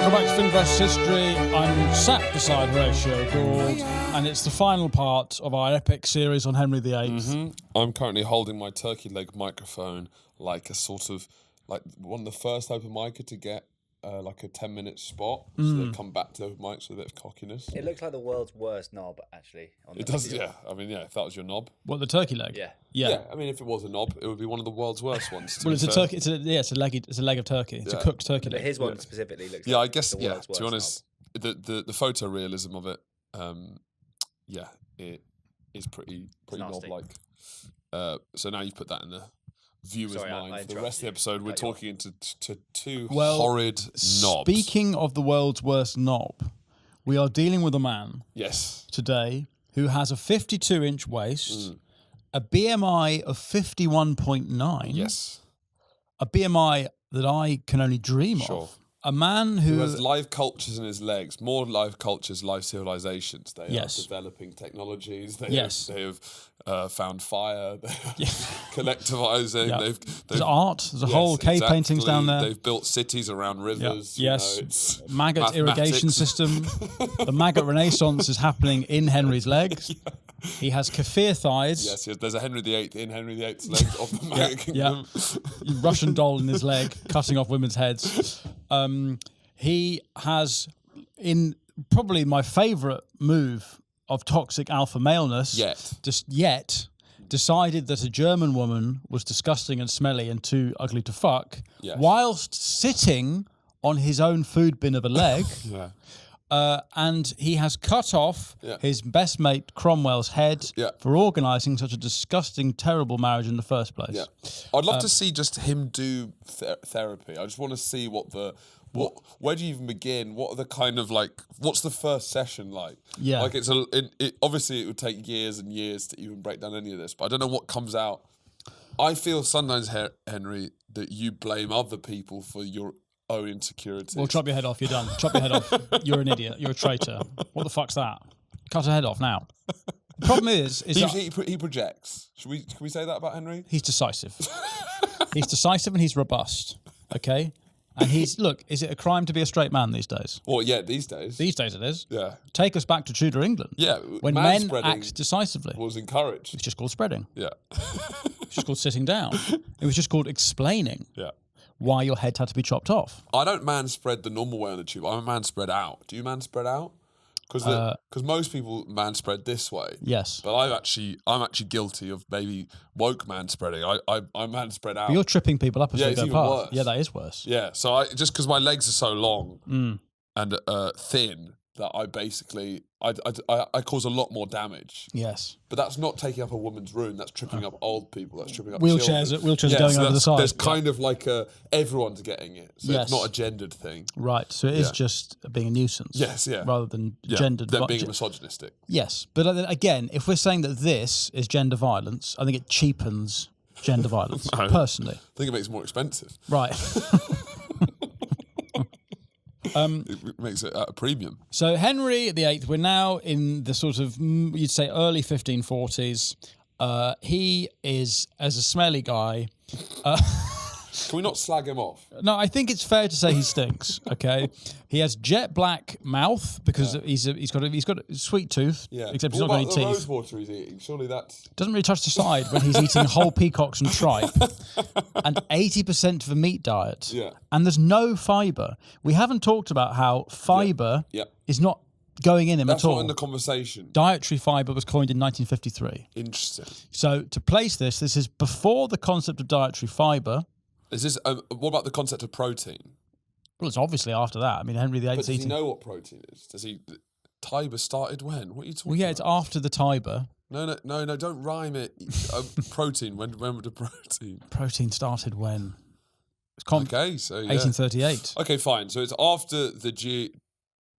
Welcome back to Film vs. History. I'm sat beside Horatio Gould, and it's the final part of our epic series on Henry VIII. I'm currently holding my turkey leg microphone like a sort of, like one of the first open micer to get like a 10-minute spot, so they come back to open mics with a bit of cockiness. It looks like the world's worst knob, actually. It does, yeah. I mean, yeah, if that was your knob. What, the turkey leg? Yeah. Yeah, I mean, if it was a knob, it would be one of the world's worst ones. Well, it's a turkey. It's a leg of turkey. It's a cooked turkey But leg. his one specifically looks Yeah, like I guess, the yeah, world's to be worst honest, the photorealism of it, yeah, it is pretty nasty. knob-like. So now you've put that in the viewer's Sorry, I mind. For the rest of the episode, we're talking into two Well, horrid knobs. Speaking of the world's worst knob, we are dealing with a man Yes. today who has a 52-inch waist, a BMI of 51.9. Yes. A BMI that I can only dream Sure. of. A man who has live cultures in his legs, more live cultures, live civilizations. They Yes. are developing technologies. They Yes. have found fire. They're collectivizing. Yeah. They've there's art. There's a whole cave paintings down there. They've built cities around rivers. Yeah. You Yes. know, it's Maggot irrigation system. The maggot renaissance is happening in Henry's legs. He has Kafir thighs. Yes, there's a Henry VIII in Henry VIII's leg of the Maggot Kingdom. Russian doll in his leg, cutting off women's heads. He has, in probably my favourite move of toxic alpha maleness, decided that a German woman was disgusting and smelly and too ugly to fuck, whilst sitting on his own food bin of a leg. And he has cut off his best mate Cromwell's head for organising such a disgusting, terrible marriage in the first place. Yeah, I'd love to see just him do therapy. I just want to see where do you even begin? What are the kind of what's the first session like? Yeah, like obviously it would take years and years to even break down any of this, but I don't know what comes out. I feel sometimes, Henry, that you blame other people for your own insecurities. Well, chop your head off. You're done. Chop your head off. You're an idiot. You're a traitor. What the fuck's that? Cut her head off now. The problem is he projects. Can we say that about Henry? He's decisive. He's decisive and he's robust. Okay. And is it a crime to be a straight man these days? Well, yeah, these days. These days it is. Yeah. Take us back to Tudor England. Yeah. When men act decisively. Was encouraged. It's just called spreading. Yeah. It's just called sitting down. It was just called explaining. Yeah. Why your head had to be chopped off. I don't man spread the normal way on the tube. I'm a man spread out. Do you man spread out? Because most people man spread this way. Yes. But I'm actually guilty of maybe woke man spreading. I man spread out. But you're tripping people up as they go even past. Worse. Yeah, that is worse. Yeah. So just because my legs are so long and thin that I basically I cause a lot more damage. Yes. But that's not taking up a woman's room. That's tripping up old people. That's tripping up wheelchairs. children. Wheelchairs going over the side. There's kind of like everyone's getting it. So it's not a gendered thing. Right. So it is just being a nuisance. Yes. Yeah. Rather than gendered. Than being misogynistic. Yes. But again, if we're saying that this is gender violence, I think it cheapens gender violence. Personally, I think it makes it more expensive. Right. It makes it at a premium. So Henry VIII, we're now in the sort of, you'd say, early 1540s. He is, as a smelly guy... Can we not slag him off? No, I think it's fair to say he stinks. Okay, he has jet black mouth because he's got a sweet tooth. Yeah, except he's not got any teeth. Rose water he's eating. Surely that's doesn't really touch the side when he's eating whole peacocks and tripe, and 80% of a meat diet. Yeah, and there's no fibre. We haven't talked about how fibre is not going in him that's at all. That's not in the conversation. Dietary fibre was coined in 1953. Interesting. So to place this is before the concept of dietary fibre. Is this? What about the concept of protein? Well, it's obviously after that. I mean, Henry VIII. But does he know what protein is? Does he? Tiber started when? What are you talking? Well, yeah, about? It's after the Tiber. No, don't rhyme it. Protein. When would the protein? Protein started when? Okay, so 1838. Okay, fine. So it's after the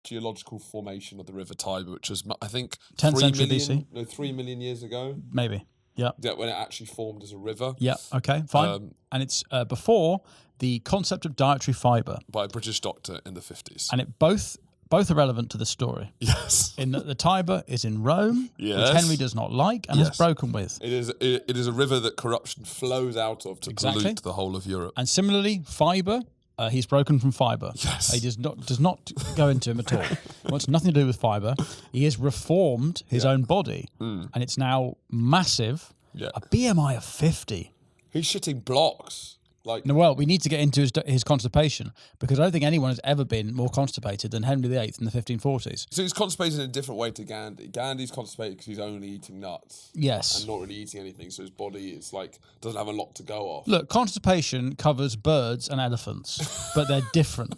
geological formation of the River Tiber, which was, I think, 10th century BC. No, 3 million years ago. Maybe. Yeah. Yeah, when it actually formed as a river. Yeah, okay, fine. And it's before the concept of dietary fibre. By a British doctor in the 50s. And it both are relevant to the story. Yes. In that the Tiber is in Rome, which Henry does not like and has broken with. It is a river that corruption flows out of to pollute the whole of Europe. And similarly, fibre He's broken from fibre. Yes. He does not go into him at all. Wants nothing to do with fibre. He has reformed his own body, and it's now massive. Yeah. A BMI of 50. He's shitting blocks. Like, No, well, we need to get into his constipation, because I don't think anyone has ever been more constipated than Henry VIII in the 1540s. so he's constipated in a different way to Gandhi. Gandhi's constipated because he's only eating nuts. Yes. And not really eating anything, so his body is like doesn't have a lot to go off. Look, constipation covers birds and elephants, but they're different,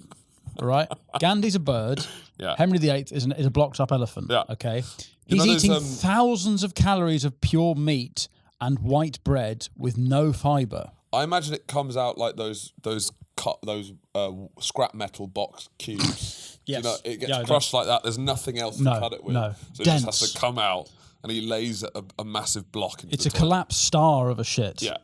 all right? Gandhi's a bird. Yeah. Henry VIII is a blocked-up elephant, Yeah. okay? You He's know, eating there's, thousands of calories of pure meat and white bread with no fibre. I imagine it comes out like those scrap metal box cubes. Yes. You know, it gets crushed like that. There's nothing else to cut it with. No. So it Dense. just has to come out, and he lays a massive block into It's the a toilet. collapsed star of a shit. Yeah.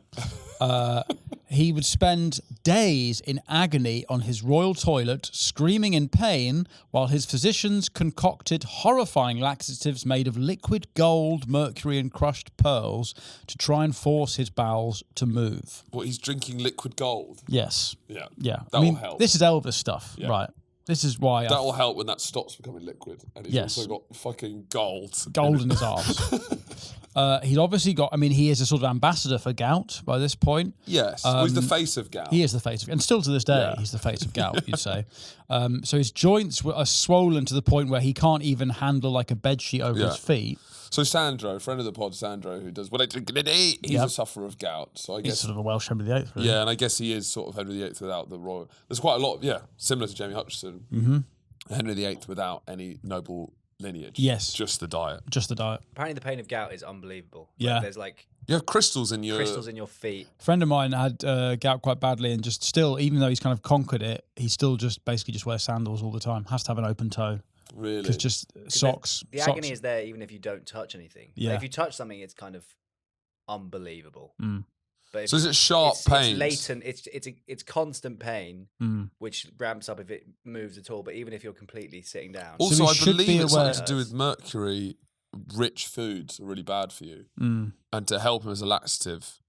He would spend days in agony on his royal toilet, screaming in pain, while his physicians concocted horrifying laxatives made of liquid gold, mercury, and crushed pearls to try and force his bowels to move. What, he's drinking liquid gold? Yes. Yeah. Yeah. That will help. This is Elvis stuff, right? This is why That will help when that stops becoming liquid. And he's Yes. also got fucking gold. gold in his arse. He's obviously got, he is a sort of ambassador for gout by this point. Yes. Well, he's the face of gout. He is the face of, and still to this day, he's the face of gout, you'd say. So his joints are swollen to the point where he can't even handle like a bedsheet over his feet. So Sandro, friend of the pod, Sandro, who does what I drink and eat, he's a sufferer of gout. So I He's guess sort of a Welsh Henry VIII, really. yeah, and I guess he is sort of Henry VIII without the royal. There's quite a lot, similar to Jamie Hutchison. Mm-hmm. Henry VIII without any noble lineage. Yes. Just the diet. Just the diet. Apparently, the pain of gout is unbelievable. Yeah. Like, there's like You have crystals in your feet. A friend of mine had gout quite badly, and just still, even though he's kind of conquered it, he still just basically just wears sandals all the time. Has to have an open toe. Really? Because just socks. The socks. agony is there even if you don't touch anything. Yeah. Like, if you touch something, it's kind of unbelievable. Mm. But So is it sharp pains? It's latent. It's constant pain, which ramps up if it moves at all. But even if you're completely sitting down. Also, So we I should believe be it's aware- something to do with mercury. Rich foods are really bad for you. And to help him as a laxative,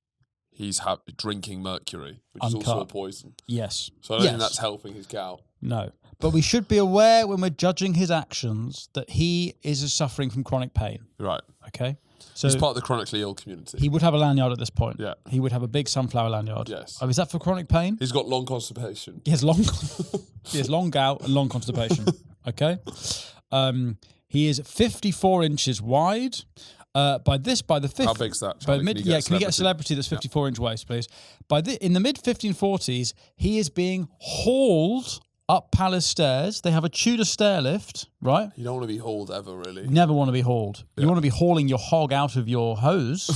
he's drinking mercury, which is also a poison. Yes. So I don't think that's helping his gout. No. But we should be aware when we're judging his actions that he is suffering from chronic pain. Right. Okay? So He's part of the chronically ill community. he would have a lanyard at this point. Yeah. He would have a big sunflower lanyard. Yes. Oh, is that for chronic pain? He's got long constipation. He has long gout and long constipation. Okay? He is 54 inches wide. By the fifth. How big's that? By Charlie? can we get a celebrity that's 54 inch waist, please? In the mid 1540s, he is being hauled up palace stairs. They have a Tudor stair lift, right? You don't want to be hauled ever, really. You never want to be hauled. You want to be hauling your hog out of your hose.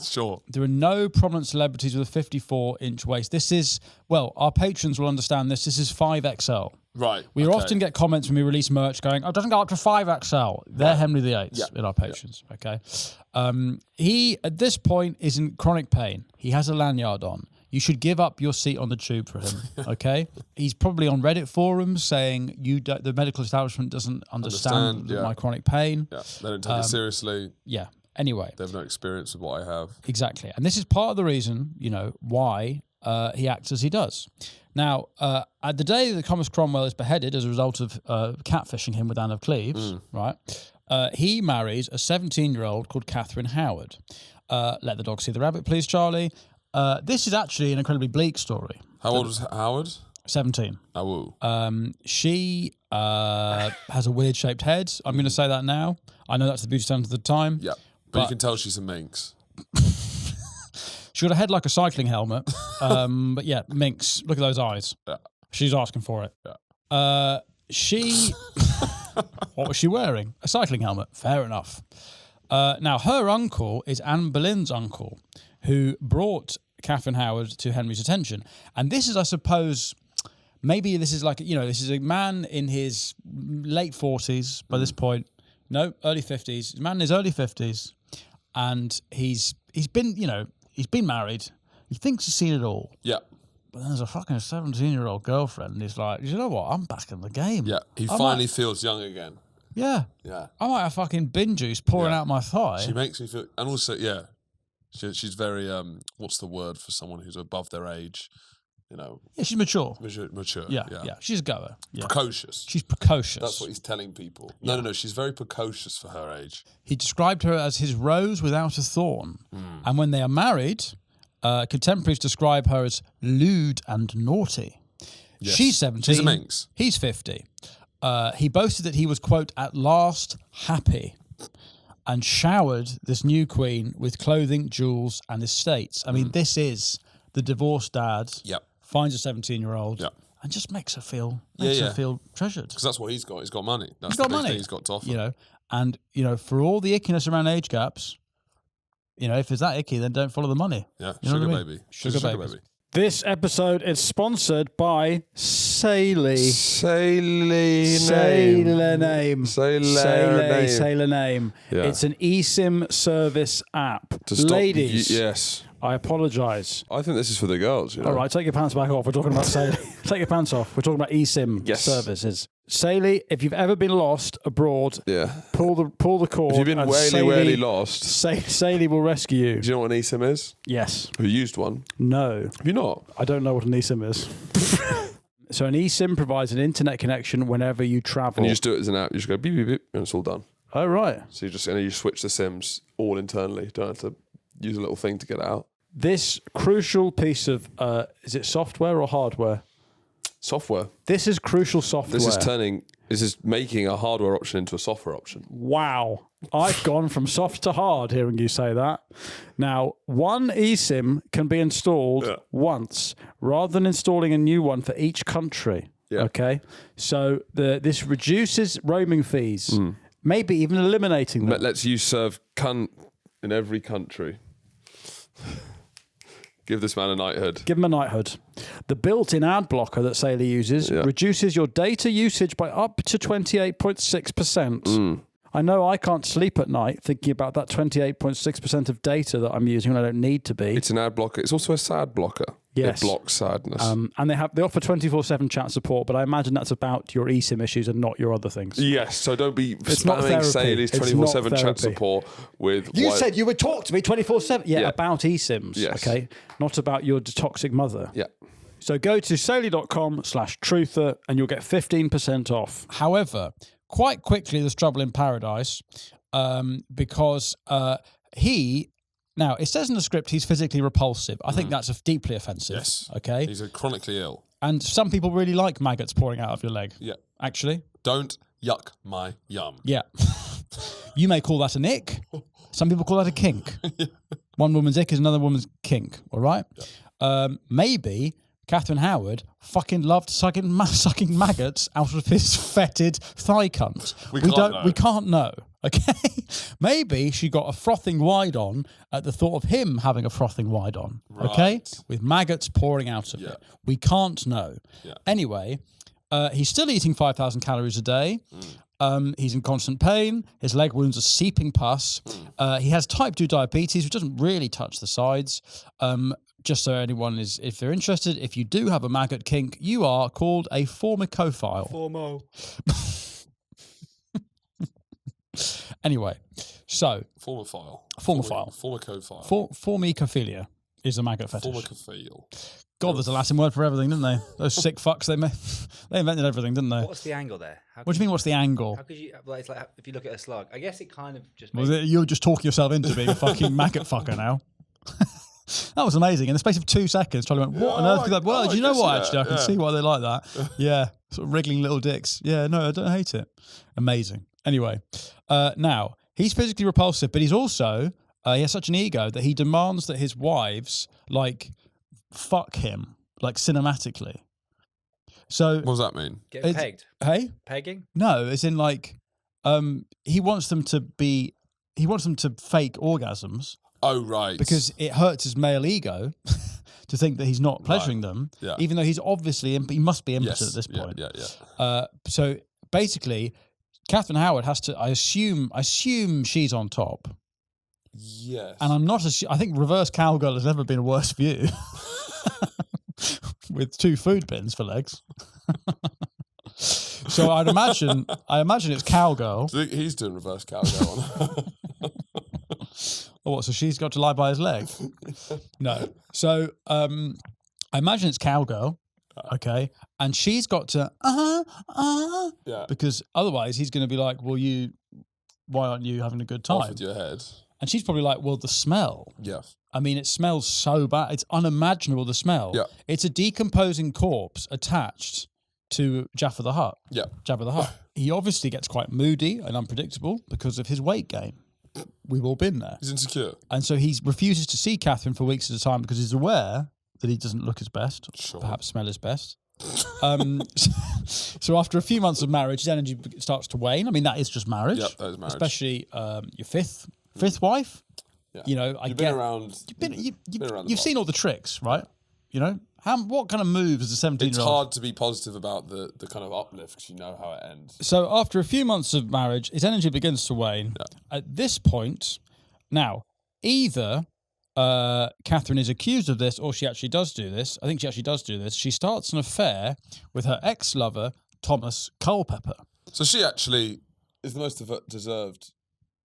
Sure. There are no prominent celebrities with a 54 inch waist. This is, well, our patrons will understand this. This is 5XL. Right. We often get comments when we release merch going, oh, it doesn't go up to 5XL. They're Henry VIII in our patrons, okay? He, at this point, is in chronic pain. He has a lanyard on. You should give up your seat on the tube for him, okay? He's probably on Reddit forums saying the medical establishment doesn't understand my chronic pain. Yeah, they don't take it seriously. Yeah. Anyway. They have no experience with what I have. Exactly. And this is part of the reason, why he acts as he does. Now, at the day that Thomas Cromwell is beheaded as a result of catfishing him with Anne of Cleves, right, he marries a 17-year-old called Catherine Howard. Let the dog see the rabbit, please, Charlie. This is actually an incredibly bleak story. How old was Howard? 17. Oh, She has a weird-shaped head. I'm going to say that now. I know that's the beauty standard of the time. yeah. But you can tell she's a minx. She got a head like a cycling helmet. But yeah, minx. Look at those eyes. Yeah. She's asking for it. Yeah. She... What was she wearing? A cycling helmet. Fair enough. Now, her uncle is Anne Boleyn's uncle, who brought Catherine Howard to Henry's attention. And this is, I suppose... Maybe this is like, this is a man in his late 40s by this point. No, early 50s. He's a man in his early 50s. And he's been married. He thinks he's seen it all. Yeah. But then there's a fucking 17-year-old girlfriend. And he's like, you know what? I'm back in the game. Yeah. He finally feels young again. Yeah. Yeah. I might have fucking bin juice pouring out my thigh. She makes me feel... And also, yeah, she's very... what's the word for someone who's above their age? Yeah, she's mature. Mature. Yeah. She's a goer. Yeah. Precocious. She's precocious. That's what he's telling people. No. She's very precocious for her age. He described her as his rose without a thorn. And when they are married, contemporaries describe her as lewd and naughty. Yes. She's 17. She's a minx. He's 50. He boasted that he was, quote, at last happy, and showered this new queen with clothing, jewels, and estates. I mean, this is the divorced dad. Yep. Finds a 17-year-old and just makes her feel treasured. Because that's what he's got. He's got money. That's he's got money. Thing he's got to offer. And for all the ickiness around age gaps, if it's that icky, then don't follow the money. Yeah, sugar baby. Sugar baby. This episode is sponsored by Sailor Name. Yeah. It's an eSIM service app. Ladies. Yes. I apologise. I think this is for the girls. All right, take your pants back off. We're talking about Sailor. Take your pants off. We're talking about eSIM services. Sailor, if you've ever been lost abroad, pull the cord. If you've been really lost, Sailor will rescue you. Do you know what an eSIM is? Yes. Have you used one? No. Have you not? I don't know what an eSIM is. So an eSIM provides an internet connection whenever you travel. And you just do it as an app. You just go beep, beep, beep, and it's all done. Oh, right. So you switch the SIMs all internally. You don't have to use a little thing to get it out. This crucial piece of, is it software or hardware? Software. This is crucial software. This is making a hardware option into a software option. Wow. I've gone from soft to hard hearing you say that. Now, one eSIM can be installed once rather than installing a new one for each country. Yeah. Okay. So this reduces roaming fees, maybe even eliminating them. Lets you serve cunt in every country. Give this man a knighthood. Give him a knighthood. The built-in ad blocker that Sailor uses reduces your data usage by up to 28.6%. I know I can't sleep at night thinking about that 28.6% of data that I'm using when I don't need to be. It's an ad blocker. It's also a sad blocker. Yes. It blocks sadness. And they offer 24/7 chat support, but I imagine that's about your eSIM issues and not your other things. Yes, so don't be spamming Sailor's 24/7 chat support with... You said you would talk to me 24/7. Yeah, about eSIMs, okay? Not about your toxic mother. Yeah. So go to sailor.com/truther and you'll get 15% off. However, quite quickly there's trouble in paradise because Now, it says in the script he's physically repulsive. I think that's deeply offensive. Yes. Okay? He's chronically ill. And some people really like maggots pouring out of your leg. Yeah. Actually. Don't yuck my yum. Yeah. You may call that an ick. Some people call that a kink. One woman's ick is another woman's kink. All right? Yeah. Maybe Catherine Howard fucking loved sucking maggots out of his fetid thigh cunt. We can't know. Okay, maybe she got a frothing wide on at the thought of him having a frothing wide on. Right. Okay, with maggots pouring out of it. We can't know. Yeah. Anyway, he's still eating 5,000 calories a day. He's in constant pain. His leg wounds are seeping pus. He has type 2 diabetes, which doesn't really touch the sides. Just so anyone is, if they're interested, if you do have a maggot kink, you are called a formicophile. Formo. Anyway, so formicophile. Formicophilia is a maggot fetish. Formicophile. God, there's a Latin word for everything, didn't they? Those sick fucks, they invented everything, didn't they? What's the angle there? What do you mean, what's the angle? How could you, it's like if you look at a slug, I guess it kind of just... You're just talking yourself into being a fucking maggot fucker now. That was amazing. In the space of 2 seconds, Charlie went, what on earth could that... Well, do you know what, actually? I can see why they like that. Yeah, sort of wriggling little dicks. Yeah, no, I don't hate it. Amazing. Anyway, now, he's physically repulsive, but he's also... he has such an ego that he demands that his wives, fuck him, cinematically. So... What does that mean? Getting pegged? Hey? Pegging? No, it's in he wants them to fake orgasms. Oh, right. Because it hurts his male ego to think that he's not pleasuring them, even though he's obviously, he must be impotent at this point. Yeah. So basically, Catherine Howard has to, I assume she's on top. Yes. And I'm not, I think reverse cowgirl has never been a worse view. With 2 food bins for legs. So I imagine it's cowgirl. Do you think he's doing reverse cowgirl? Or what? So she's got to lie by his leg? No. So I I imagine it's cowgirl. Okay, and she's got to because otherwise he's going to be like, well, why aren't you having a good time? Off with your head. And she's probably like, well, the smell. Yeah. I mean, it smells so bad. It's unimaginable, the smell. Yeah. It's a decomposing corpse attached to Jabba the Hutt. Yeah. Jabba the Hutt. He obviously gets quite moody and unpredictable because of his weight gain. We've all been there. He's insecure. And so he refuses to see Catherine for weeks at a time because he's aware that he doesn't look his best, perhaps smell his best. So after a few months of marriage, his energy starts to wane. I mean, that is just marriage. Yep, that is marriage. Especially your fifth wife. Yeah. You know, You've been around you've seen all the tricks, right? You know, what kind of moves as a 17-year-old? It's hard to be positive about the kind of uplift because you know how it ends. So after a few months of marriage, his energy begins to wane. Yeah. At this point, now, either Catherine is accused of this or she actually does do this. I think she actually does do this. She starts an affair with her ex-lover, Thomas Culpepper. So she actually is the most deserved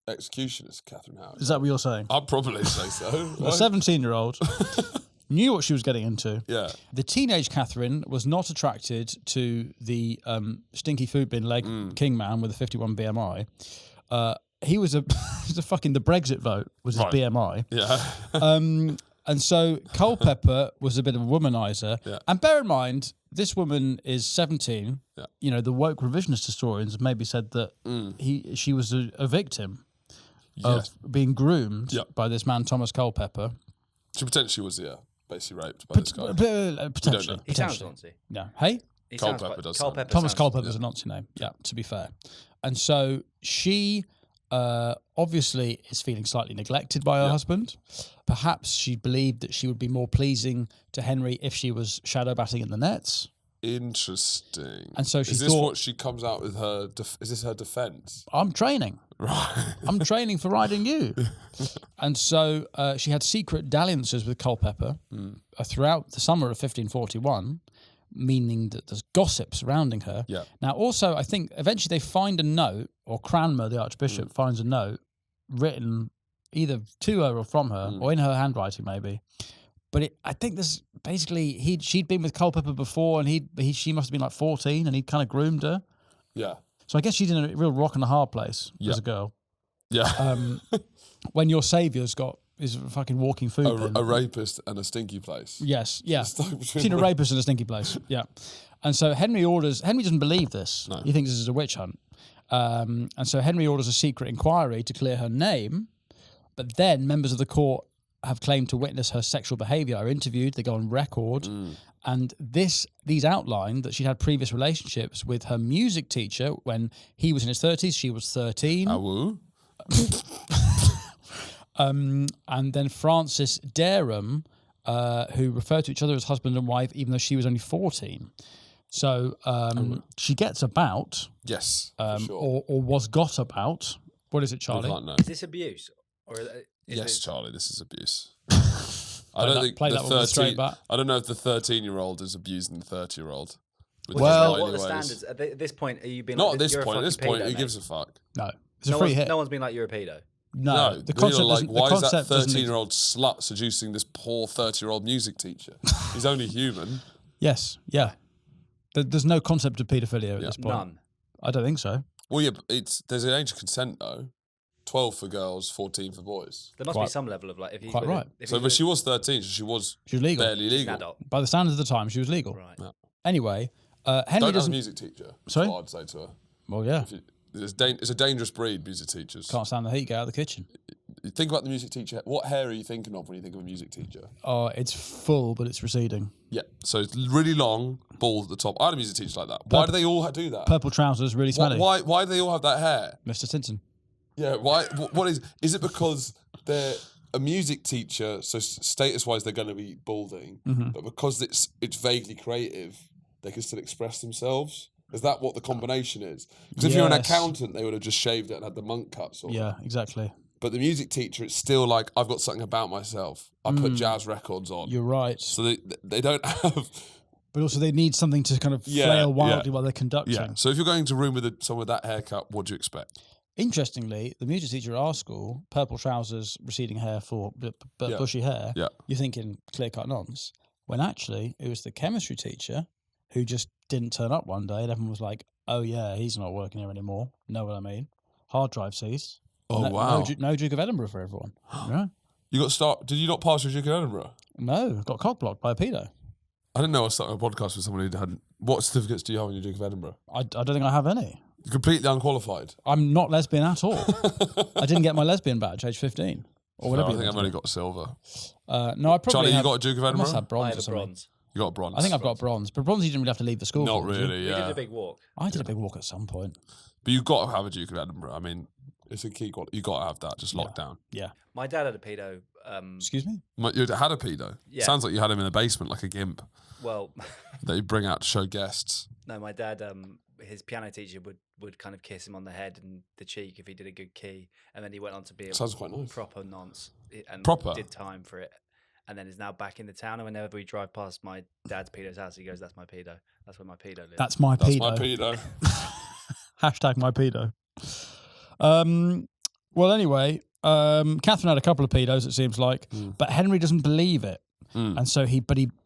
executionist, Catherine Howard. Is that what you're saying? I'd probably say so. A 17-year-old knew what she was getting into. Yeah. The teenage Catherine was not attracted to the stinky food bin leg king man with a 51 BMI. He was the Brexit vote was his BMI. Yeah. And so Culpepper was a bit of a womanizer. Yeah. And bear in mind, this woman is 17. Yeah. You know, the woke revisionist historians maybe said that she was a victim of being groomed by this man, Thomas Culpepper. She potentially was, basically raped by this guy. Potentially. He sounds Nazi. Yeah. Hey? Culpepper does. Thomas Culpepper is a Nazi name. Yeah, to be fair. And so she obviously is feeling slightly neglected by her husband. Perhaps she believed that she would be more pleasing to Henry if she was shadow batting in the nets. Interesting. And so she is this what she comes out with her? Is this her defence? I'm training. Right. I'm training for riding you. And so she had secret dalliances with Culpepper throughout the summer of 1541, meaning that there's gossip surrounding her. Yeah. Now, also, I think eventually they find a note, or Cranmer, the Archbishop, finds a note written either to her or from her, or in her handwriting, maybe. But I think this basically she'd been with Culpepper before, and she must have been like 14, and he'd kind of groomed her. Yeah. So I guess she's in a real rock and a hard place as a girl. Yeah. When your saviour's is a fucking walking food bin. A rapist and a stinky place. Yes, yeah. She's a rapist and a stinky place. Yeah. And so Henry doesn't believe this. No. He thinks this is a witch hunt. And so Henry orders a secret inquiry to clear her name, but then members of the court have claimed to witness her sexual behaviour, are interviewed, they go on record, and these outline that she'd had previous relationships with her music teacher when he was in his 30s, she was 13. Awoo. And then Francis Dereham, who referred to each other as husband and wife, even though she was only 14. So she gets about. Yes, sure. or was got about. What is it, Charlie? I can't know. Is this abuse? Or yes, Charlie, this is abuse. I don't think play the that one with a straight bat. I don't know if the 13-year-old is abusing the 30-year-old. Well, what are the standards at this point? Are you being not like, at this you're point? At this point, pedo, who gives a fuck? No, it's a free hit. No one's been like, you're a pedo. No, the concept why is that 13-year-old slut seducing this poor 30-year-old music teacher? He's only human. Yes, yeah. There's no concept of paedophilia at this point. None. I don't think so. Well, yeah, there's an age of consent though. 12 for girls, 14 for boys. There must be some level of like. If quite right. But she was 13, so she was legal. Barely legal. By the standards of the time, she was legal. Right. Yeah. Anyway, Henry don't doesn't. have a music teacher. Sorry? That's what I'd say to her. Well, yeah. It's a dangerous breed, music teachers. Can't stand the heat. Get out of the kitchen. You think about the music teacher. What hair are you thinking of when you think of a music teacher? Oh, it's full, but it's receding. Yeah, so it's really long, bald at the top. I had a music teacher like that. Why do they all do that? Purple trousers, really smelly. Why do they all have that hair? Mr. Tinson. Yeah, why? What is it because they're a music teacher, so status-wise they're going to be balding, but because it's vaguely creative, they can still express themselves? Is that what the combination is? Because if you're an accountant, they would have just shaved it and had the monk cuts. Yeah, exactly. But the music teacher, it's still like, I've got something about myself. I put jazz records on. You're right. So they don't have... But also they need something to kind of flail wildly while they're conducting. Yeah. So if you're going to a room with someone with that haircut, what do you expect? Interestingly, the music teacher at our school, purple trousers, receding hair, bushy hair, you're thinking clear-cut nonce. when actually it was the chemistry teacher who just didn't turn up one day, and everyone was like, "Oh yeah, he's not working here anymore." Know what I mean? Hard drive seized. Oh wow! No Duke of Edinburgh for everyone. Yeah. Did you not pass your Duke of Edinburgh? No, got cock blocked by a pedo. I didn't know I was starting a podcast with someone who hadn't. What certificates do you have on your Duke of Edinburgh? I don't think I have any. You're completely unqualified. I'm not lesbian at all. I didn't get my lesbian badge age 15. Or whatever. I think I've only got silver. No, I probably Charlie, have, you got a Duke of I Edinburgh? must have bronze I or have a something. bronze. You got a bronze. I think I've got bronze. But bronze you didn't really have to leave the school. Not for, did you? really, We yeah. did a big walk. I did a big walk at some point. But you've got to have a Duke of Edinburgh. I mean, it's a key quality. You've got to have that, just locked down. Yeah. My dad had a pedo. Excuse me? You had a pedo? Yeah. Sounds like you had him in a basement, like a gimp, Well, that you bring out to show guests. no, my dad, his piano teacher would kind of kiss him on the head and the cheek if he did a good key. And then he went on to be a Sounds quite nice. proper nonce. And Proper? did time for it. And then is now back in the town. And whenever we drive past my dad's pedo's house, he goes, "That's my pedo. That's where my pedo lives." That's my That's pedo. my pedo. Hashtag my pedo. Well, anyway, Catherine had a couple of pedos, it seems like, but Henry doesn't believe it. And so he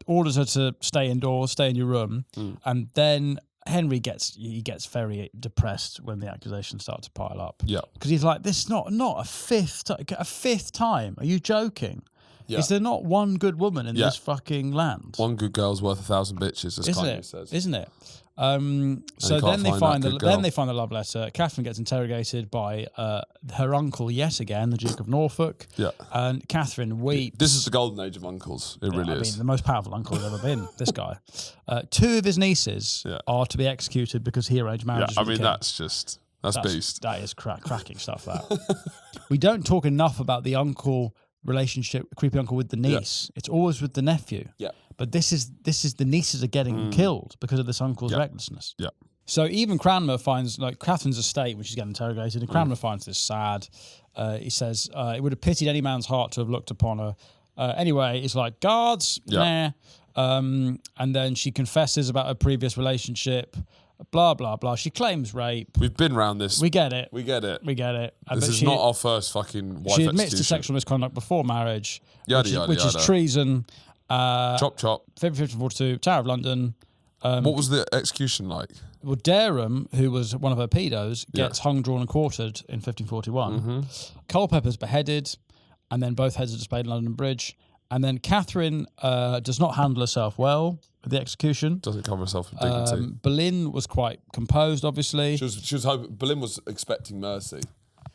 orders her to stay indoors, stay in your room. And then Henry gets very depressed when the accusations start to pile up. Yeah. Because he's like, this is not a fifth time. Are you joking? Yeah. Is there not one good woman in this fucking land? One good girl's worth 1,000 bitches, as Kanye says. Isn't it? So then they find the love letter. Catherine gets interrogated by her uncle yet again, the Duke of Norfolk. Yeah. And Catherine weeps. This is the golden age of uncles. It really is. I mean, the most powerful uncle there's ever been, this guy. Two of his nieces are to be executed because he arranged marriages with the king. That's beast. That is cracking stuff, that. We don't talk enough about the uncle relationship, creepy uncle with the niece. It's always with the nephew. Yeah. But this is the nieces are getting killed because of this uncle's recklessness. Yeah. So even Cranmer finds, like, Catherine's estate when she's getting interrogated, and Cranmer finds this sad. He says, it would have pitied any man's heart to have looked upon her. Anyway, it's like, guards, nah. And then she confesses about her previous relationship, blah, blah, blah. She claims rape. We've been round this. We get it. We get it. This is not our first fucking wife She admits execution. to sexual misconduct before marriage, Yada, which is treason. Chop, chop. February 1542, Tower of London. What was the execution like? Well, Dereham, who was one of her pedos, gets hung, drawn, and quartered in 1541. Culpeper's beheaded, and then both heads are displayed in London Bridge. And then Catherine does not handle herself well at the execution. Doesn't cover herself with dignity. Boleyn was quite composed, obviously. She was hoping. Boleyn was expecting mercy,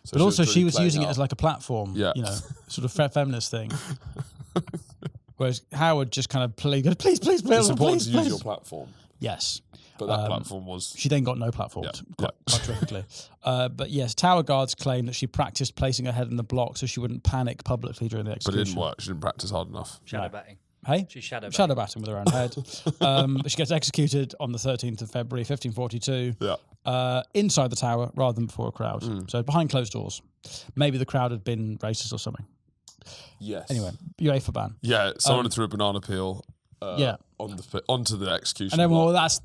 so But also she was playing using it up. as like a platform, you know, sort of feminist thing. Whereas Howard just kind of please, It's important please, to use please. your platform, Yes. but that platform was. She then got no platform, quite terrifically. But yes, Tower guards claim that she practiced placing her head in the block so she wouldn't panic publicly during the But execution. it didn't work. She didn't practice hard enough. Shadow batting. Hey? She's shadow batting with her own head. But she gets executed on the 13th of February, 1542. Yeah. Inside the tower rather than before a crowd. So behind closed doors. Maybe the crowd had been racist or something. Yes. Anyway, UEFA ban. Yeah. Someone threw a banana peel. Onto the execution. And then, well, that's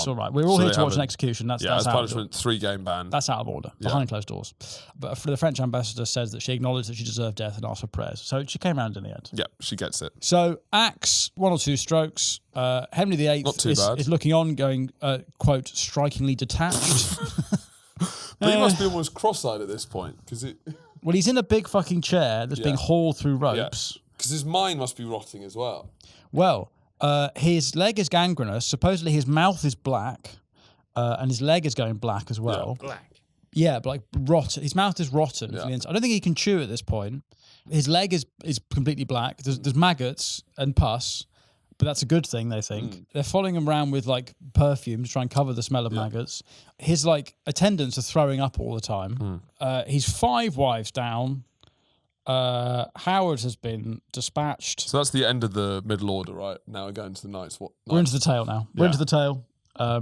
all right. We're all here to watch an execution. That's as out punishment, 3-game ban. That's out of order, behind closed doors. But for the French ambassador says that she acknowledged that she deserved death and asked for prayers. So she came around in the end. Yeah, she gets it. So axe, 1 or 2 strokes. Henry VIII Not too bad. is looking on, going, quote, strikingly detached. But he must be almost cross-eyed at this point because it. Well, he's in a big fucking chair that's being hauled through ropes. Because his mind must be rotting as well. Well, his leg is gangrenous. Supposedly his mouth is black, and his leg is going black as well. Black. Yeah, but like rotten. His mouth is rotten from the inside. I don't think he can chew at this point. His leg is completely black. There's maggots and pus, but that's a good thing, they think. They're following him around with like perfume to try and cover the smell of maggots. His like attendants are throwing up all the time. He's 5 wives down. Howard has been dispatched. So that's the end of the middle order, right? Now we're going to the knights. We're into the tail now. We're into the tail. A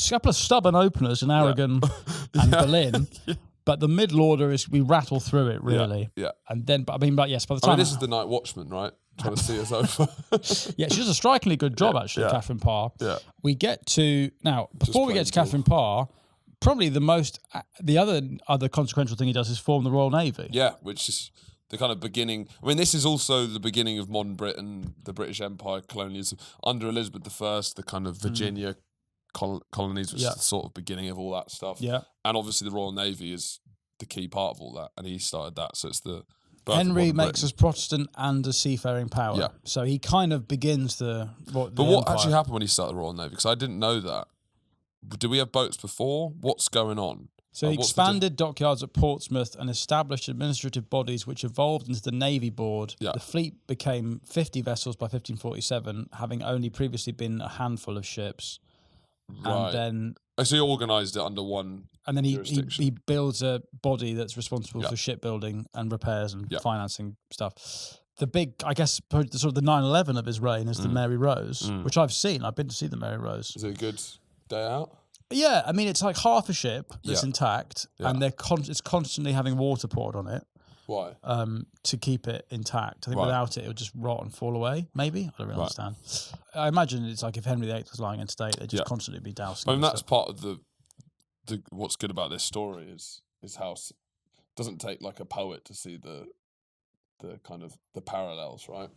couple of stubborn openers in Aragon and Berlin. But the middle order is we rattle through it really. Yeah. And then, by the time this is the night watchman, right? Trying to see us over. Yeah, she does a strikingly good job actually, Catherine Parr. Yeah. We get to now before we get to Catherine Parr. Probably the other consequential thing he does is form the Royal Navy. Yeah, which is the kind of beginning. I mean, this is also the beginning of modern Britain, the British Empire, colonialism under Elizabeth I, the kind of Virginia colonies, which is the sort of beginning of all that stuff. Yeah, and obviously the Royal Navy is the key part of all that, and he started that. So it's the Henry makes us Protestant and a seafaring power. Yeah. So he kind of begins the. But what actually happened when he started the Royal Navy? Because I didn't know that. Did we have boats before? What's going on? So he expanded dockyards at Portsmouth and established administrative bodies which evolved into the Navy Board. Yeah. The fleet became 50 vessels by 1547, having only previously been a handful of ships. Right. And then... So he organised it under one and then he builds a body that's responsible for shipbuilding and repairs and financing stuff. The big, I guess, sort of the 9/11 of his reign is the Mary Rose, which I've seen. I've been to see the Mary Rose. Is it a good day out? Yeah, I mean, it's like half a ship that's intact, and it's constantly having water poured on it. Why? To keep it intact. I think without it would just rot and fall away, maybe? I don't really understand. I imagine it's like if Henry VIII was lying in state, they'd just constantly be dousing. I mean, that's part of the what's good about this story is how it doesn't take like a poet to see the kind of the parallels, right?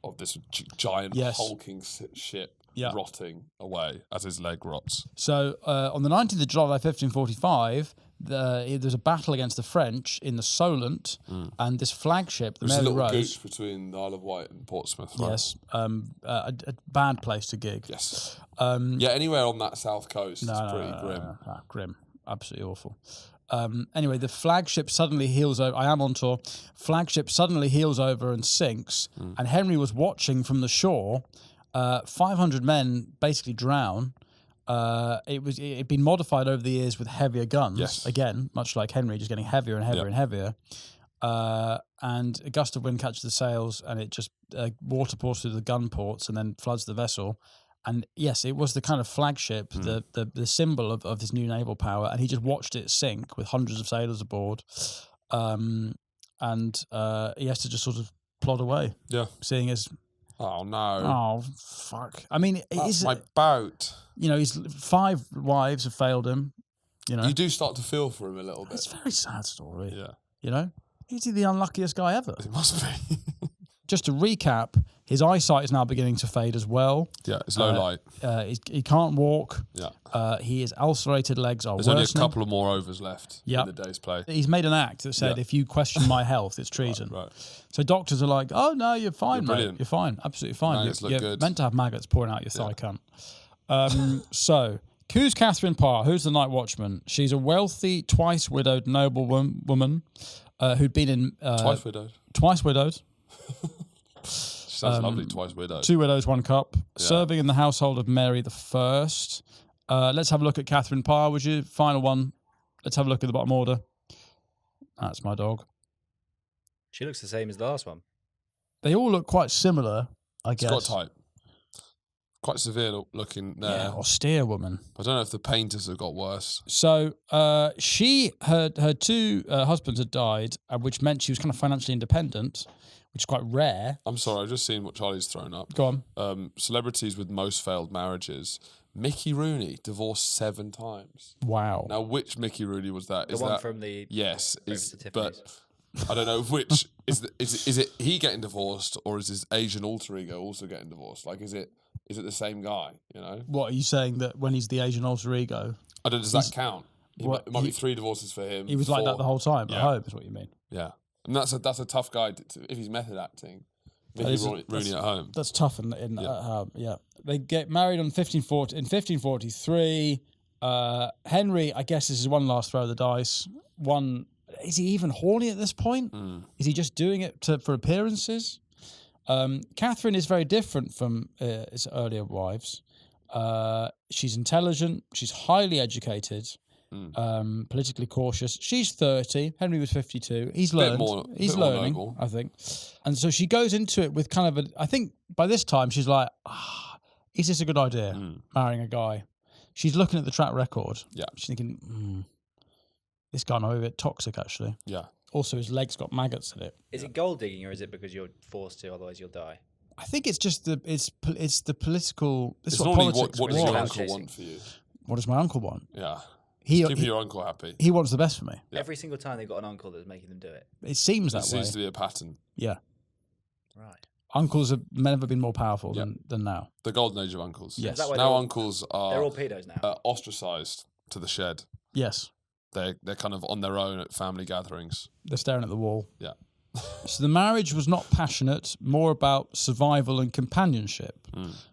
Of this giant hulking ship rotting away as his leg rots. So on the 19th of July 1545, there's a battle against the French in the Solent, and this flagship, the Mary Rose... There's a little Rose, gooch between the Isle of Wight and Portsmouth. Right? Yes, a bad place to gig. Yes. Anywhere on that south coast is pretty grim. Grim. Absolutely awful. Anyway, the flagship suddenly heels over. I am on tour. Flagship suddenly heels over and sinks, and Henry was watching from the shore. 500 men basically drown. It'd been modified over the years with heavier guns. Yes. Again, much like Henry, just getting heavier and heavier and heavier. And a gust of wind catches the sails, and it just water pours through the gun ports and then floods the vessel. And yes, it was the kind of flagship, the symbol of this new naval power, and he just watched it sink with hundreds of sailors aboard. And he has to just sort of plod away. Yeah. Seeing as... Oh, no. Oh, fuck. I mean, that's my boat. You know, his 5 wives have failed him. You know, you do start to feel for him a little bit. It's a very sad story. Yeah. You know, is he the unluckiest guy ever? It must be. Just to recap, his eyesight is now beginning to fade as well. Yeah, it's low light. He can't walk. Yeah. His ulcerated legs are There's worsening. only a couple of more overs left in the day's play. He's made an act that said, if you question my health, it's treason. Right. So doctors are like, oh, no, you're fine, mate. You're fine. Absolutely fine. You're good. meant to have maggots pouring out your thigh, cunt. So, who's Catherine Parr? Who's the night watchman? She's a wealthy, twice widowed woman who'd been in... twice widowed. Twice widowed. Sounds lovely, twice widowed. 2 widows, 1 cup. Serving in the household of Mary I. Let's have a look at Catherine Parr, would you? Final one. Let's have a look at the bottom order. That's my dog. She looks the same as the last one. They all look quite similar, I guess. It's got type. Quite severe looking there. Yeah, austere woman. I don't know if the painters have got worse. So her 2 husbands had died, which meant she was kind of financially independent, which is quite rare. I'm sorry, I've just seen what Charlie's thrown up. Go on. Celebrities with most failed marriages. Mickey Rooney divorced 7 times. Wow. Now, which Mickey Rooney was that? The one from the... Yes. But I don't know which... Is it he getting divorced, or is his Asian alter ego also getting divorced? Like, is it the same guy, you know? What, are you saying that when he's the Asian alter ego... I don't know, does that count? It might be 3 divorces for him. He was 4. Like that the whole time at home, is what you mean. Yeah. And that's a tough guy if he's method acting. Mickey Rooney at home. That's tough at home. Yeah. They get married in 1543. Henry, I guess, this is one last throw of the dice. Is he even horny at this point? Is he just doing it for appearances? Catherine is very different from his earlier wives. She's intelligent. She's highly educated. Politically cautious. She's 30. Henry was 52. He's learned. He's learning, I think. And so she goes into it with kind of I think by this time she's like, is this a good idea, marrying a guy? She's looking at the track record. Yeah. She's thinking, this guy might be a bit toxic, actually. Yeah. Also, his leg's got maggots in it. Is it gold digging, or is it because you're forced to, otherwise you'll die? I think it's just the political... It's what politics. What does your uncle want for you? What does my uncle want? Yeah. keeping your uncle happy. He wants the best for me. Yeah. Every single time they've got an uncle that's making them do it. It seems that way. It seems to be a pattern. Yeah. Right. Uncles have never been more powerful than now. The golden age of uncles. Yes. Now uncles are... They're all pedos now. Ostracised to the shed. Yes. They're kind of on their own at family gatherings. They're staring at the wall. Yeah. So the marriage was not passionate, more about survival and companionship.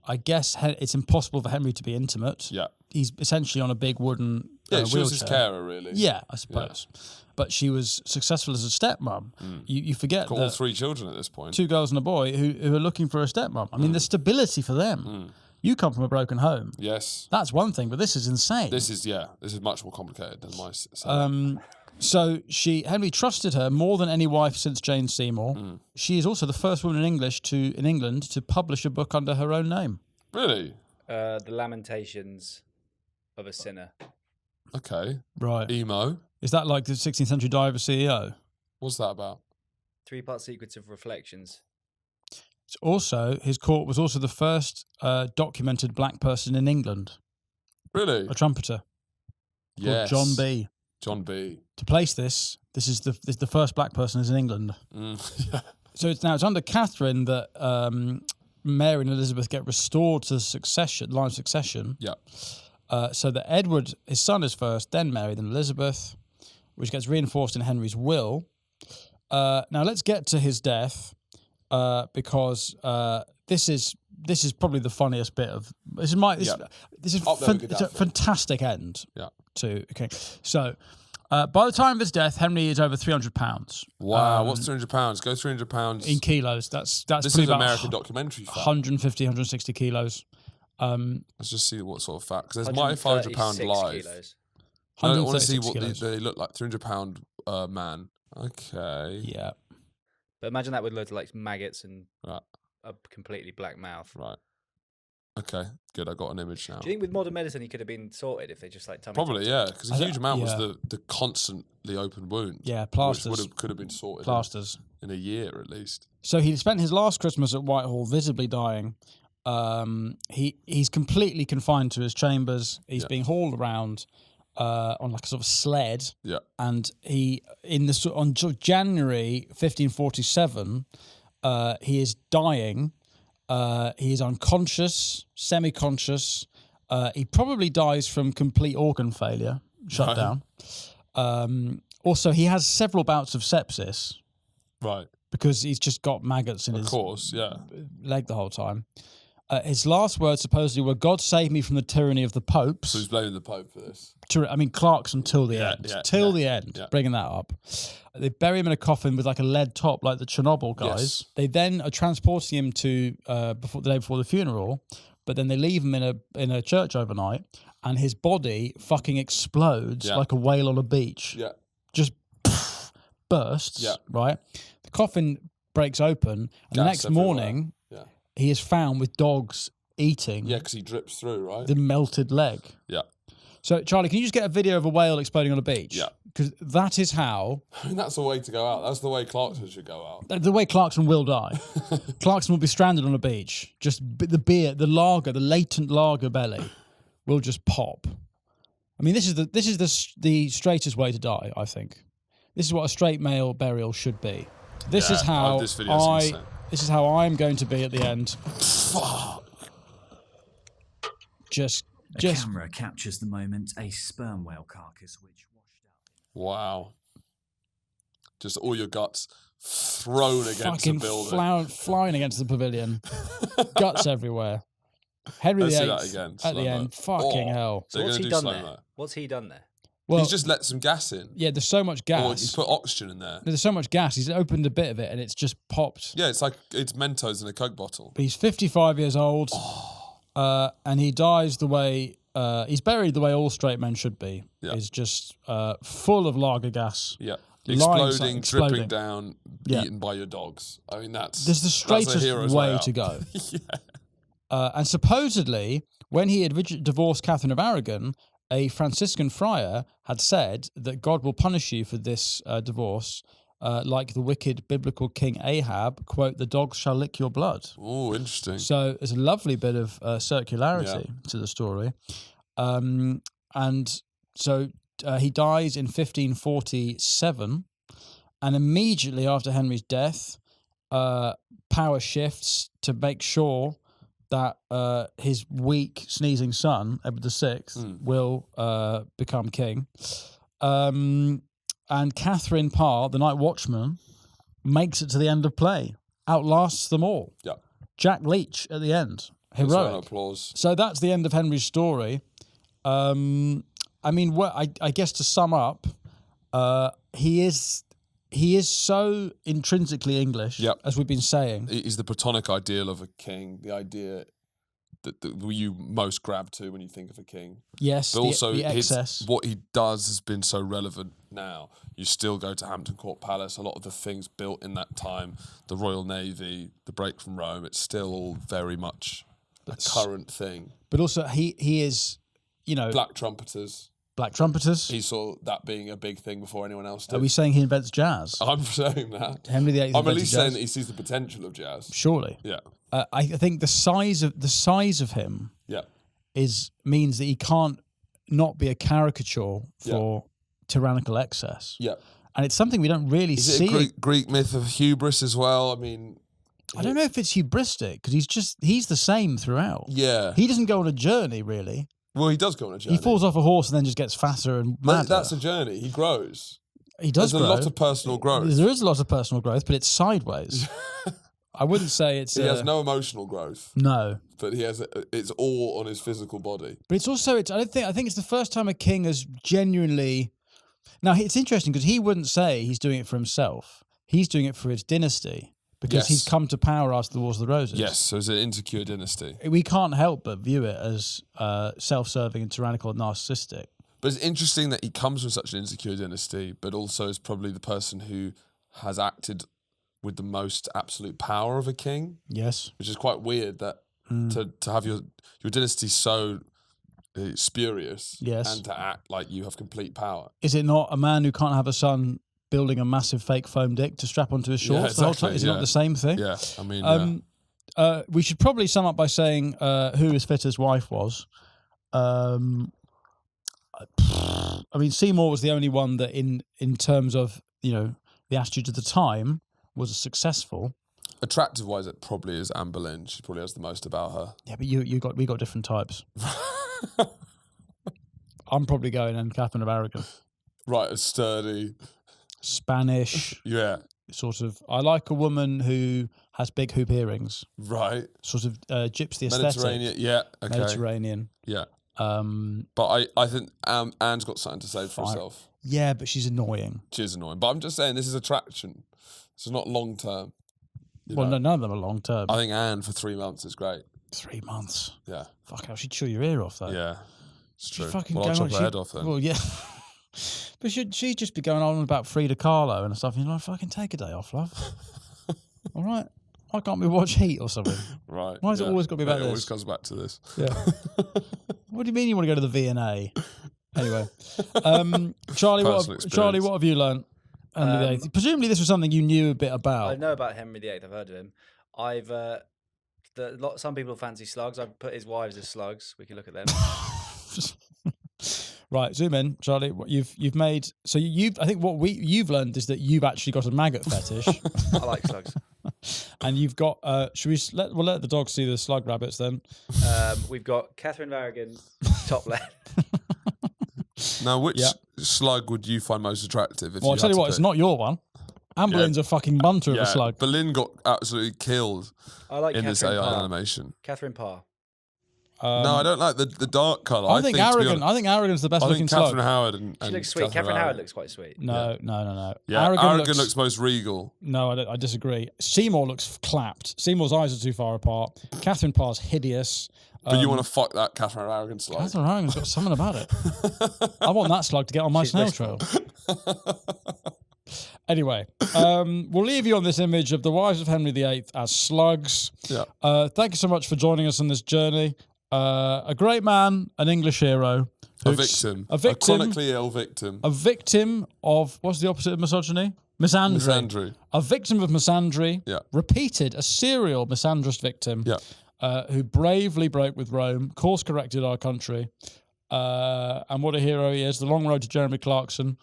I guess it's impossible for Henry to be intimate. Yeah. He's essentially on a big wooden wheelchair. She was his carer, really. Yeah, I suppose. Yeah. But she was successful as a stepmom. You forget got all 3 children at this point. 2 girls and a boy who are looking for a stepmom. I mean, the stability for them. You come from a broken home. Yes. That's one thing, but this is insane. This is much more complicated than my setup. So Henry trusted her more than any wife since Jane Seymour. She is also the first woman in England to publish a book under her own name. Really? The Lamentations of a Sinner. Okay. Right. Emo. Is that like the 16th century diary of a CEO? What's that about? 3-part sequence of reflections. Also, his court was also the first documented black person in England. Really? A trumpeter. Yes. John B. John B. To place this is the first black person is in England. Yeah. So it's under Catherine that Mary and Elizabeth get restored to line of succession. Yeah. So that Edward, his son, is first, then Mary, then Elizabeth, which gets reinforced in Henry's will. Now let's get to his death because this is probably the funniest bit of this is it's a fantastic end. Yeah. So by the time of his death, Henry is over £300. Wow, what's £300? Go £300 in kilos. That's this pretty is about American documentary fact. 150, 160 kilos. Let's just see what sort of fact, because there's my £500 live. Kilos. I want to see what they look like. £300 man. Okay. Yeah. But imagine that with loads of like maggots and right. a completely black mouth. Right. Okay, good. I got an image now. Do you think with modern medicine he could have been sorted if they just like probably yeah, because a huge amount was the constantly open wound. Yeah, plasters which could have been sorted. Plasters in a year at least. So he spent his last Christmas at Whitehall, visibly dying. He's completely confined to his chambers. He's being hauled around on like a sort of sled. Yeah, and on January 1547, he is dying. He is unconscious, semi-conscious. He probably dies from complete organ failure, shut down. Also, he has several bouts of sepsis. Right. Because he's just got maggots in his leg the whole time. His last words supposedly were, "God save me from the tyranny of the popes." So he's blaming the Pope for this. I mean, Clarkson till the end. Till the end, bringing that up. They bury him in a coffin with like a lead top, like the Chernobyl guys. Yes. They then are transporting him to the day before the funeral, but then they leave him in a church overnight, and his body fucking explodes like a whale on a beach. Yeah. Just bursts. Yeah. Right. The coffin breaks open, and the next morning, he is found with dogs eating. Yeah, because he drips through, right? The melted leg. Yeah. So, Charlie, can you just get a video of a whale exploding on a beach? Yeah. Because that is how... I mean, that's the way to go out. That's the way Clarkson should go out. The way Clarkson will die. Clarkson will be stranded on a beach. Just the beer, the lager, the latent lager belly will just pop. I mean, this is the straightest way to die, I think. This is what a straight male burial should be. This is how This is how I'm going to be at the end. Just a camera captures the moment a sperm whale carcass which washed up. Wow. Just all your guts thrown against the building. Flying against the pavilion. Guts everywhere. Henry VIII at the end. Fucking hell. So what's he done there? What's he done there? Well, he's just let some gas in. Yeah, there's so much gas. Or he's put oxygen in there. There's so much gas. He's opened a bit of it and it's just popped. Yeah, it's Mentos in a Coke bottle. But he's 55 years old, and he dies the way he's buried the way all straight men should be. Yeah. He's just full of lager gas. Yeah, exploding, dripping down, eaten by your dogs. I mean, that's the straightest way to go. Yeah. And supposedly, when he had divorced Catherine of Aragon, a Franciscan friar had said that God will punish you for this divorce, like the wicked biblical king Ahab, quote, "the dogs shall lick your blood." Oh, interesting. So there's a lovely bit of circularity to the story. And so he dies in 1547, and immediately after Henry's death, power shifts to make sure that his weak, sneezing son, Edward VI, will become king. And Catherine Parr, the night watchman, makes it to the end of play, outlasts them all. Yeah. Jack Leach at the end, heroic. Applause. So that's the end of Henry's story. I mean, I guess to sum up, he is so intrinsically English, as we've been saying. He's the Platonic ideal of a king, the idea that you most grab to when you think of a king. Yes, but also the excess. What he does has been so relevant now. You still go to Hampton Court Palace, a lot of the things built in that time, the Royal Navy, the break from Rome, it's still all very much a current thing. But also he is, Black trumpeters. He saw that being a big thing before anyone else did. Are we saying he invents jazz? I'm saying that. Henry VIII. I'm at least saying that he sees the potential of jazz. Surely. Yeah. I think the size of him means that he can't not be a caricature for tyrannical excess. Yeah. And it's something we don't really see. Is it a Greek myth of hubris as well? I mean, I don't know if it's hubristic because he's the same throughout. Yeah. He doesn't go on a journey really. Well, he does go on a journey. He falls off a horse and then just gets fatter and madder. That's a journey. He grows. He does grow. There's a lot of personal growth. There is a lot of personal growth, but it's sideways. I wouldn't say it's... He has no emotional growth. No. But it's all on his physical body. But it's also... I think it's the first time a king has genuinely... Now, it's interesting because he wouldn't say he's doing it for himself. He's doing it for his dynasty. Because he's come to power after the Wars of the Roses. Yes, so it's an insecure dynasty. We can't help but view it as self-serving and tyrannical and narcissistic. But it's interesting that he comes from such an insecure dynasty, but also is probably the person who has acted with the most absolute power of a king. Yes. Which is quite weird that to have your dynasty so spurious and to act like you have complete power. Is it not a man who can't have a son building a massive fake foam dick to strap onto his shorts the whole time? Is it not the same thing? Yeah, I mean... we should probably sum up by saying who his fittest wife was. I mean, Seymour was the only one that in terms of, the attitude of the time was successful. Attractive-wise, it probably is Anne Boleyn. She probably has the most about her. Yeah, but we got different types. I'm probably going in Catherine of Aragon. Right, a sturdy... Spanish. Yeah. Sort of, I like a woman who has big hoop earrings. Right. Sort of gypsy aesthetic. Mediterranean, yeah. Okay. Mediterranean. Yeah. But I think Anne's got something to say for herself. Yeah, but she's annoying. She is annoying. But I'm just saying, this is attraction. This is not long term. Well, no, none of them are long term. I think Anne for 3 months is great. 3 months? Yeah. Fuck hell, she'd chew your ear off, though. Yeah. It's true. Well, I'll chop her head off then. Well, yeah. But she'd just be going on about Frida Kahlo and stuff. And you're like, fucking take a day off, love. All right. Why can't we watch Heat or something? Right. Why has it always got to be about this? It always comes back to this. Yeah. What do you mean you want to go to the V&A? Anyway. Charlie, what have you learned? Henry VIII. Presumably this was something you knew a bit about. I know about Henry VIII. I've heard of him. Some people fancy slugs. I've put his wives as slugs. We can look at them. Right, zoom in, Charlie. What you've made. So I think what you've learned is that you've actually got a maggot fetish. I like slugs. And you've got. Should we let the dog see the slug rabbits then? We've got Catherine of Aragon, top left. Now, which slug would you find most attractive? I'll tell you what, it's not your one. Anne Boleyn's a fucking bunter of a slug. Boleyn got absolutely killed in this AI animation. Catherine Parr. No, I don't like the dark colour. I think Aragon's the best looking slug. Catherine Howard and she looks sweet. Catherine Howard looks quite sweet. No. Yeah, Aragon looks most regal. No, I disagree. Seymour looks clapped. Seymour's eyes are too far apart. Catherine Parr's hideous. But you want to fuck that Catherine Aragon slug? Catherine Aragon's got something about it. I want that slug to get on my snail trail. Anyway, we'll leave you on this image of the wives of Henry VIII as slugs. Yeah. Thank you so much for joining us on this journey. A great man, an English hero. A victim. A chronically ill victim. A victim of, what's the opposite of misogyny? Misandry. A victim of misandry. Yeah. A serial misandrist victim. Yeah. Who bravely broke with Rome, course-corrected our country, And what a hero he is. The long road to Jeremy Clarkson.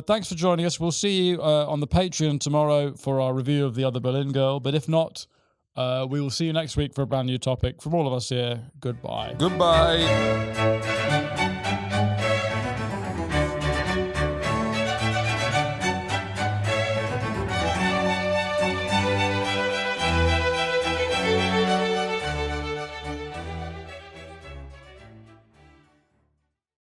Thanks for joining us. We'll see you on the Patreon tomorrow for our review of The Other Berlin Girl. But if not, we will see you next week for a brand new topic. From all of us here, goodbye. Goodbye.